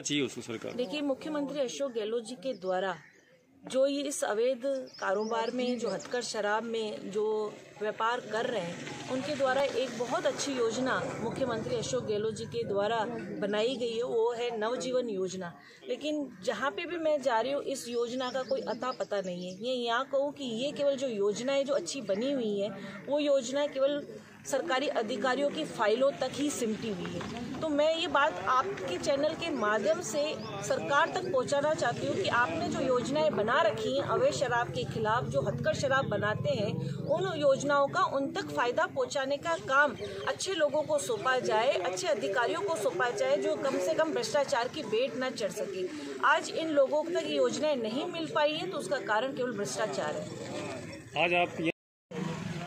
चाहिए उसको सरकार। देखिए, मुख्यमंत्री अशोक गहलोत जी के द्वारा जो ये इस अवैध कारोबार में, जो हथकढ़ शराब में जो व्यापार कर रहे हैं, उनके द्वारा एक बहुत अच्छी योजना मुख्यमंत्री अशोक गहलोत जी के द्वारा बनाई गई है, वो है नवजीवन योजना। लेकिन जहाँ पे भी मैं जा रही हूँ, इस योजना का कोई अता पता नहीं है। ये यहाँ कहूँ कि ये केवल जो योजनाएं जो अच्छी बनी हुई है, वो योजना केवल सरकारी अधिकारियों की फाइलों तक ही सिमटी हुई है। तो मैं ये बात आपके चैनल के माध्यम से सरकार तक पहुंचाना चाहती हूँ कि आपने जो योजनाएं बना रखी हैं अवैध शराब के खिलाफ, जो हथकढ़ शराब बनाते हैं, उन योजनाओं का उन तक फायदा पहुंचाने का काम अच्छे लोगों को सौंपा जाए, अच्छे अधिकारियों को सौंपा जाए, जो कम से कम भ्रष्टाचार की बेट न चढ़ सके। आज इन लोगों तक ये योजनाएं नहीं मिल पाई है, तो उसका कारण केवल भ्रष्टाचार है। आज आप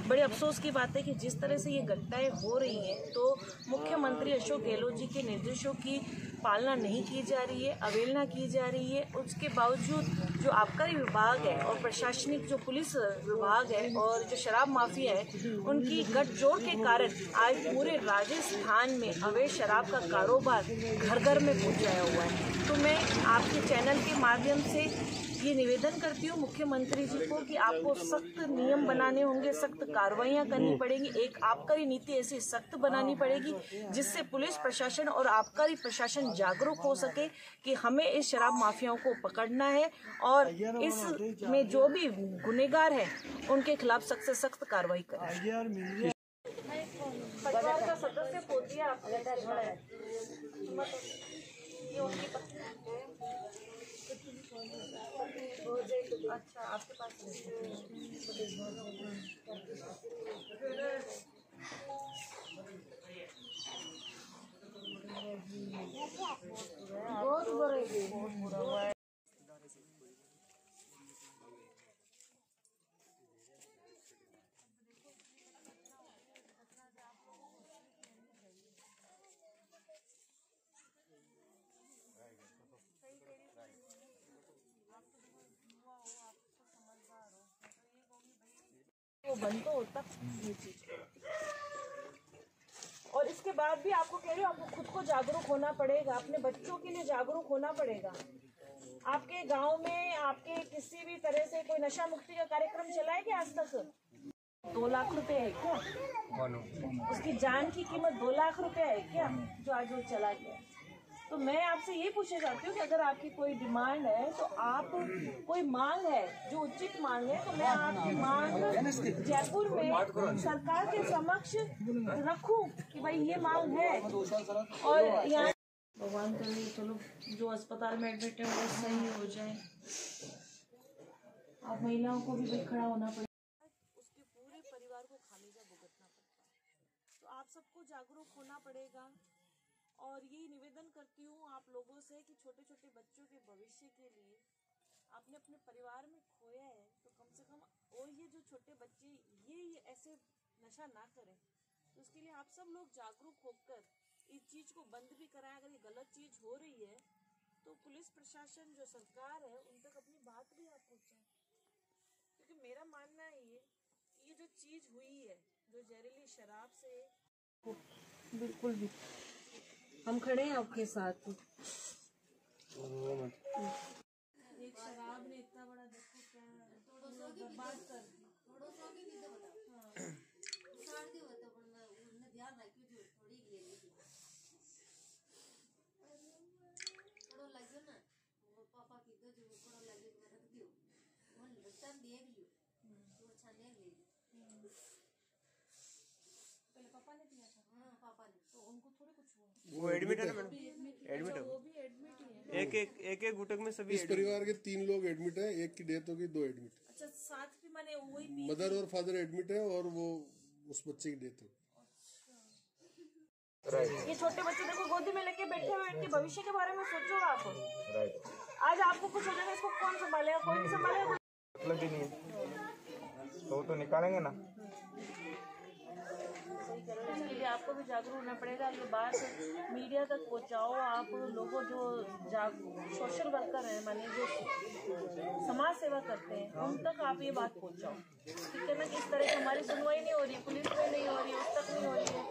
बड़े अफसोस की बात है कि जिस तरह से ये घटनाएं हो रही हैं, तो मुख्यमंत्री अशोक गहलोत जी के निर्देशों की पालना नहीं की जा रही है, अवहेलना की जा रही है। उसके बावजूद जो आबकारी विभाग है और प्रशासनिक जो पुलिस विभाग है और जो शराब माफिया है, उनकी गठजोड़ के कारण आज पूरे राजस्थान में अवैध शराब का कारोबार घर घर में पहुंचाया हुआ है। तो मैं आपके चैनल के माध्यम से ये निवेदन करती हूँ मुख्यमंत्री जी को कि आपको सख्त नियम बनाने होंगे, सख्त कार्रवाइयाँ करनी पड़ेंगी, एक आबकारी नीति ऐसी सख्त बनानी पड़ेगी जिससे पुलिस प्रशासन और आबकारी प्रशासन जागरूक हो सके कि हमें इस शराब माफियाओं को पकड़ना है और इसमें जो भी गुनहगार है उनके खिलाफ सख्त से सख्त कार्रवाई करें। परिवार का सदस्य पोतिया अच्छा, आपके पास बहुत बुरा है। वो बंद तो होता ये चीज। और इसके बाद भी आपको कह रही हूँ, आपको खुद को जागरूक होना पड़ेगा, अपने बच्चों के लिए जागरूक होना पड़ेगा। आपके गांव में आपके किसी भी तरह से कोई नशा मुक्ति का कार्यक्रम चला है क्या आज तक? 2 लाख रुपए है क्या? उसकी जान की कीमत 2 लाख रुपए है क्या, जो आज वो चला गया? तो मैं आपसे ये पूछना चाहती हूँ कि अगर आपकी कोई डिमांड है, तो आप कोई मांग है जो उचित मांग है, तो मैं आपकी मांग जयपुर में सरकार के समक्ष रखूं कि भाई ये मांग है। और यहाँ भगवान करे चलो जो अस्पताल में एडमिट है वो सही हो जाए। आप महिलाओं को भी भाई खड़ा होना पड़ेगा, उसके पूरे परिवार को खामियाजा भुगतना पड़ता है। तो आप सबको जागरूक होना पड़ेगा। और यही निवेदन करती हूँ आप लोगों से कि छोटे छोटे बच्चों के भविष्य के लिए आपने अपने परिवार में खोया है, तो कम से कम और ये जो छोटे बच्चे ये ऐसे नशा ना करें। तो उसके लिए आप सब लोग जागरूक होकर इस चीज़ को बंद भी कराएं। अगर ये गलत चीज़ हो रही है तो पुलिस प्रशासन जो सरकार है उन तक अपनी बात भी आप पहुँचाएं। क्योंकि मेरा मानना है ये जो चीज़ हुई है, जो जहरीली शराब से, बिल्कुल भी हम खड़े हैं आपके साथ। एक शराब ने इतना बड़ा देखो क्या बर्बाद कर दी। पहले पापा ने दिया था। हाँ, पापा ने, तो उनको थोड़ी कुछ हुआ। वो एडमिट है ना मैडम? एडमिट है, वो भी एडमिट ही है। एक गुटक में सभी इस परिवार के 3 लोग एडमिट है, एक की डेथ हो गई, 2 एडमिट। अच्छा, साथ भी माने वही मदर और फादर एडमिट है और वो उस बच्चे की डेथ हो गई। ये छोटे बच्चे देखो गोदी में लेके बैठे हुए, इनके भविष्य के बारे में सोचो आप। आज आपको कुछ हो जाएगा, इसको कौन संभालेगा? कोई नहीं संभालेगा। मतलब ही नहीं है तो निकालेंगे ना। इसके लिए आपको भी जागरूक होना पड़ेगा। ये बात मीडिया तक पहुंचाओ। आप लोगों जो सोशल वर्कर हैं, माने जो समाज सेवा करते हैं, उन तक आप ये बात पहुंचाओ। ठीक है ना? कि इस तरह की हमारी सुनवाई नहीं हो रही, पुलिस में नहीं हो रही, उस तक नहीं हो रही है।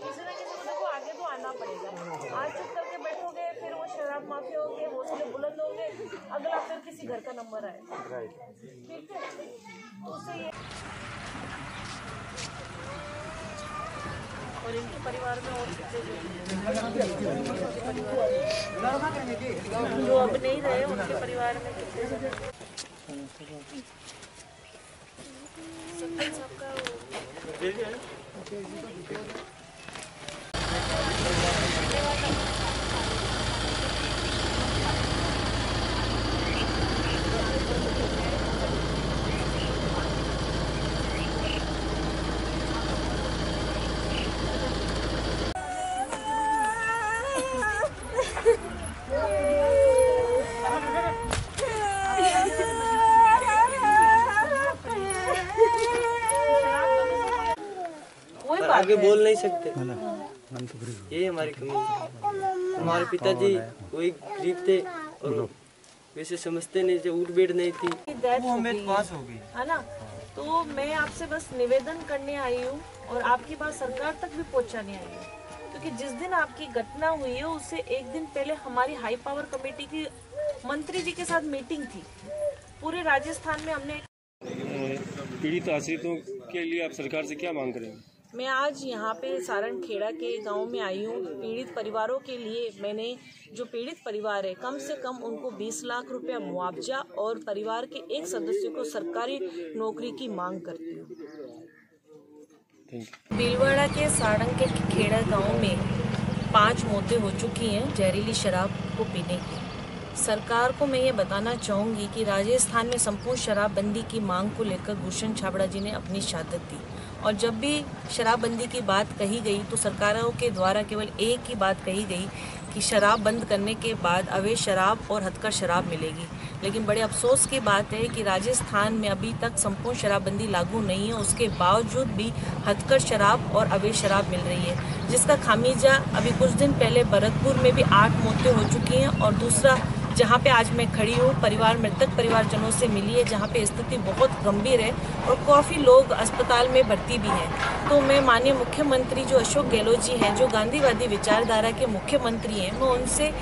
किसी न किसी को देखो आगे तो आना पड़ेगा। आज चुप करके बैठोगे फिर और शराब माफिया होंगे, हौसले बुलंद होंगे, अगला फिर किसी घर का नंबर आएगा। ठीक है, तो उससे ये और इनके परिवार में और कितने जो अब नहीं रहे उनके परिवार में कितने सबका आगे बोल नहीं सकते, ये हमारी कमी है। हमारे पिताजी वही गरीब थे और वैसे समझते नहीं थे, उठ बैठ नहीं थी, पास हो गई है ना। तो मैं आपसे बस निवेदन करने आई हूँ और आपकी बात सरकार तक भी पहुँचाने आई हूँ, क्योंकि जिस दिन आपकी घटना हुई है उससे एक दिन पहले हमारी हाई पावर कमेटी की मंत्री जी के साथ मीटिंग थी। पूरे राजस्थान में हमने पीड़ित आश्रितों के लिए आप सरकार से क्या मांग करेंगे? मैं आज यहाँ पे सारण खेड़ा के गांव में आई हूँ। पीड़ित परिवारों के लिए मैंने जो पीड़ित परिवार है कम से कम उनको 20 लाख रुपया मुआवजा और परिवार के एक सदस्य को सरकारी नौकरी की मांग करती हूँ। भीलवाड़ा के सारण के खेड़ा गांव में 5 मौतें हो चुकी हैं जहरीली शराब को पीने की। सरकार को मैं ये बताना चाहूँगी कि राजस्थान में संपूर्ण शराबबंदी की मांग को लेकर भूषण छाबड़ा जी ने अपनी शहादत दी, और जब भी शराबबंदी की बात कही गई तो सरकारों के द्वारा केवल एक ही बात कही गई कि शराब बंद करने के बाद अवैध शराब और हथकर शराब मिलेगी। लेकिन बड़े अफसोस की बात है कि राजस्थान में अभी तक संपूर्ण शराबबंदी लागू नहीं है, उसके बावजूद भी हथकर शराब और अवैध शराब मिल रही है, जिसका खामियाजा अभी कुछ दिन पहले भरतपुर में भी 8 मौतें हो चुकी हैं। और दूसरा, जहाँ पे आज मैं खड़ी हूँ, मृतक परिवारजनों से मिली है, जहाँ पे स्थिति बहुत गंभीर है और काफ़ी लोग अस्पताल में भर्ती भी हैं। तो मैं माननीय मुख्यमंत्री जो अशोक गहलोत जी हैं, जो गांधीवादी विचारधारा के मुख्यमंत्री हैं, मैं उनसे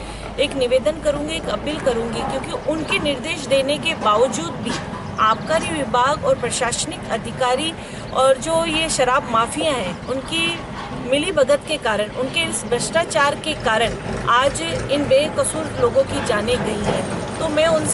एक निवेदन करूँगी, एक अपील करूँगी, क्योंकि उनके निर्देश देने के बावजूद भी आबकारी विभाग और प्रशासनिक अधिकारी और जो ये शराब माफिया हैं, उनकी मिलीभगत के कारण, उनके इस भ्रष्टाचार के कारण आज इन बेकसूर लोगों की जानें गई हैं। तो मैं उनसे